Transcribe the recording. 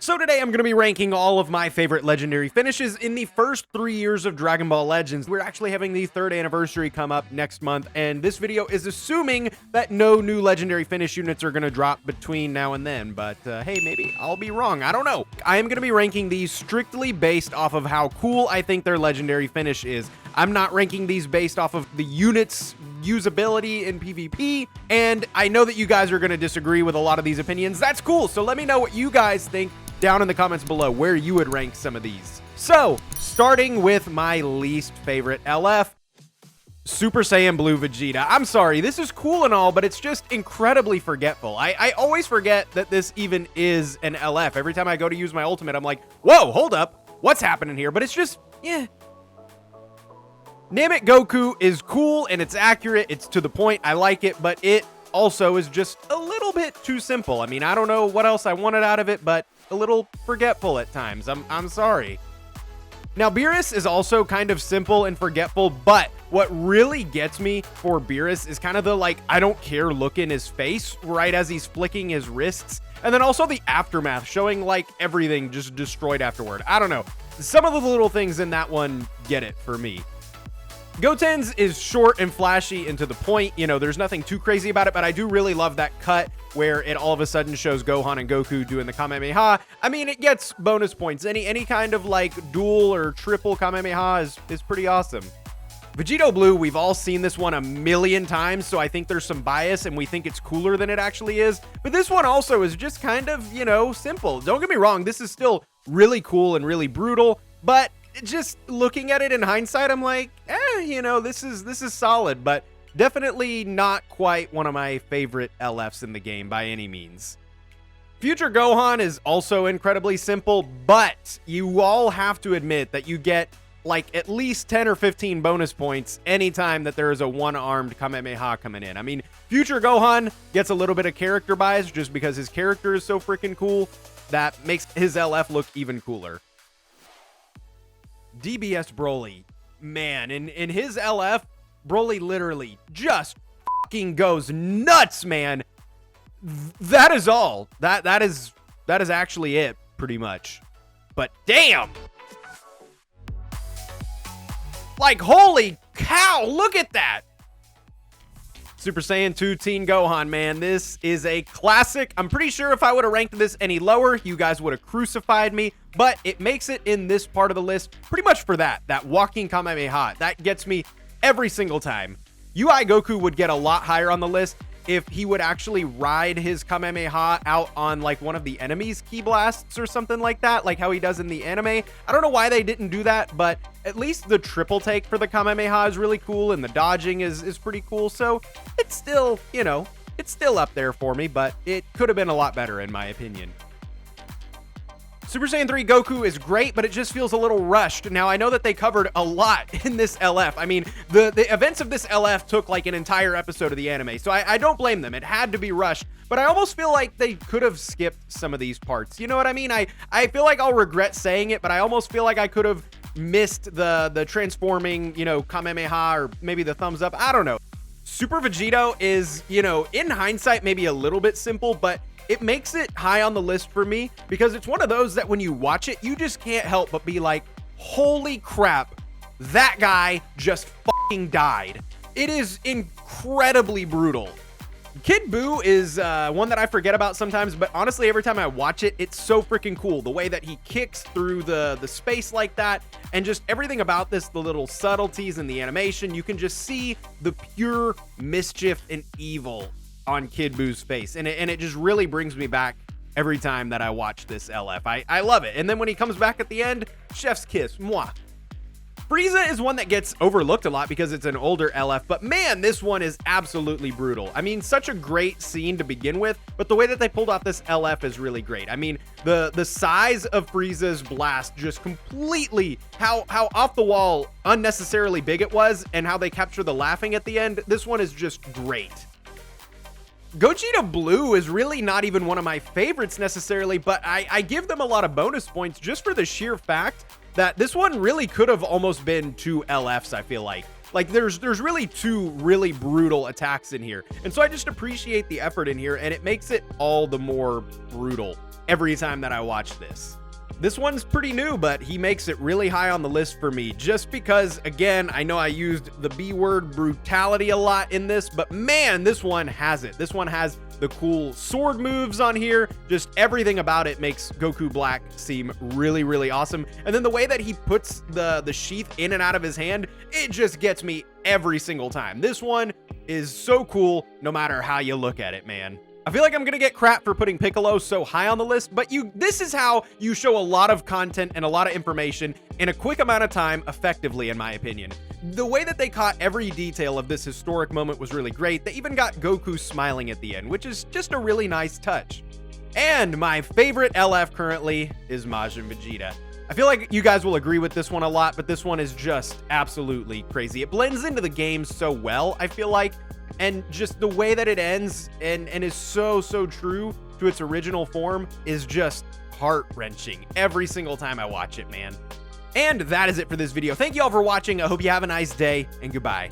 So today I'm going to be ranking all of my favorite legendary finishes in the first 3 years of Dragon Ball Legends. We're actually having the 3rd anniversary come up next month, and this video is assuming that no new legendary finish units are going to drop between now and then, but hey, maybe I'll be wrong. I don't know. I am going to be ranking these strictly based off of how cool I think their legendary finish is. I'm not ranking these based off of the units' usability in PvP, and I know that you guys are going to disagree with a lot of these opinions. That's cool, so let me know what you guys think down in the comments below where you would rank some of these. So, starting with my least favorite LF, Super Saiyan Blue Vegeta. I'm sorry, this is cool and all, but it's just incredibly forgetful. I always forget that this even is an LF. Every time I go to use my ultimate, I'm like, whoa, hold up, what's happening here? But it's just, yeah. Namek Goku is cool and it's accurate, it's to the point, I like it, but it also is just a little bit too simple. I mean, I don't know what else I wanted out of it, but a little forgetful at times. I'm sorry. Now, Beerus is also kind of simple and forgetful, but what really gets me for Beerus is kind of the, like, I don't care look in his face right as he's flicking his wrists. And then also the aftermath, showing, like, everything just destroyed afterward. I don't know. Some of the little things in that one get it for me. Goten's is short and flashy and to the point. You know, there's nothing too crazy about it, but I do really love that cut where it all of a sudden shows Gohan and Goku doing the Kamehameha. I mean, it gets bonus points. Any kind of like dual or triple Kamehameha is pretty awesome. Vegito Blue, we've all seen this one a million times, so I think there's some bias and we think it's cooler than it actually is. But this one also is just kind of, you know, simple. Don't get me wrong, this is still really cool and really brutal, but just looking at it in hindsight, I'm like, you know, this is solid, but definitely not quite one of my favorite LFs in the game by any means. Future Gohan is also incredibly simple, but you all have to admit that you get like at least 10 or 15 bonus points anytime that there is a one-armed Kamehameha coming in. I mean, Future Gohan gets a little bit of character bias just because his character is so freaking cool. That makes his LF look even cooler. Dbs Broly, man, in his LF, Broly literally just fucking goes nuts, man. That is all. That is actually it, pretty much. But damn! Like, holy cow, look at that! Super Saiyan 2 Teen Gohan, man, this is a classic. I'm pretty sure if I would have ranked this any lower, you guys would have crucified me, but it makes it in this part of the list pretty much for that walking Kamehameha. That gets me every single time. UI Goku would get a lot higher on the list if he would actually ride his Kamehameha out on like one of the enemy's ki blasts or something like that, like how he does in the anime. I don't know why they didn't do that, but at least the triple take for the Kamehameha is really cool and the dodging is pretty cool. So it's still, you know, it's still up there for me, but it could have been a lot better in my opinion. Super Saiyan 3 Goku is great, but it just feels a little rushed. Now, I know that they covered a lot in this LF. I mean, the events of this LF took like an entire episode of the anime, so I don't blame them. It had to be rushed, but I almost feel like they could have skipped some of these parts. You know what I mean? I feel like I'll regret saying it, but I almost feel like I could have missed the transforming, you know, Kamehameha or maybe the thumbs up. I don't know. Super Vegito is, you know, in hindsight, maybe a little bit simple, but it makes it high on the list for me because it's one of those that when you watch it, you just can't help but be like, holy crap, that guy just fucking died. It is incredibly brutal. Kid Buu is one that I forget about sometimes, but honestly, every time I watch it, it's so freaking cool. The way that he kicks through the space like that, and just everything about this, the little subtleties in the animation, you can just see the pure mischief and evil on Kid Buu's face, and it just really brings me back every time that I watch this LF. I love it. And then when he comes back at the end, chef's kiss, mwah. Frieza is one that gets overlooked a lot because it's an older LF, but man, this one is absolutely brutal. I mean, such a great scene to begin with, but the way that they pulled off this LF is really great. I mean, the size of Frieza's blast, just completely how off the wall unnecessarily big it was, and how they capture the laughing at the end. This one is just great. Vegito Blue is really not even one of my favorites necessarily, but I give them a lot of bonus points just for the sheer fact that this one really could have almost been 2 LFs, I feel like. Like, there's really 2 really brutal attacks in here. And so I just appreciate the effort in here, and it makes it all the more brutal. every time that I watch this. This one's pretty new, but he makes it really high on the list for me just because, again, I know I used the B word brutality a lot in this, but man, this one has it. This one has the cool sword moves on here. Just everything about it makes Goku Black seem really, really awesome. And then the way that he puts the sheath in and out of his hand, it just gets me every single time. This one is so cool no matter how you look at it, man. I feel like I'm gonna get crap for putting Piccolo so high on the list, but this is how you show a lot of content and a lot of information in a quick amount of time effectively, in my opinion. The way that they caught every detail of this historic moment was really great. They even got Goku smiling at the end, which is just a really nice touch. And my favorite LF currently is Majin Vegeta. I feel like you guys will agree with this one a lot, but this one is just absolutely crazy. It blends into the game so well, I feel like. And just the way that it ends and is so true to its original form is just heart-wrenching every single time I watch it, man. And that is it for this video. Thank you all for watching. I hope you have a nice day, and goodbye.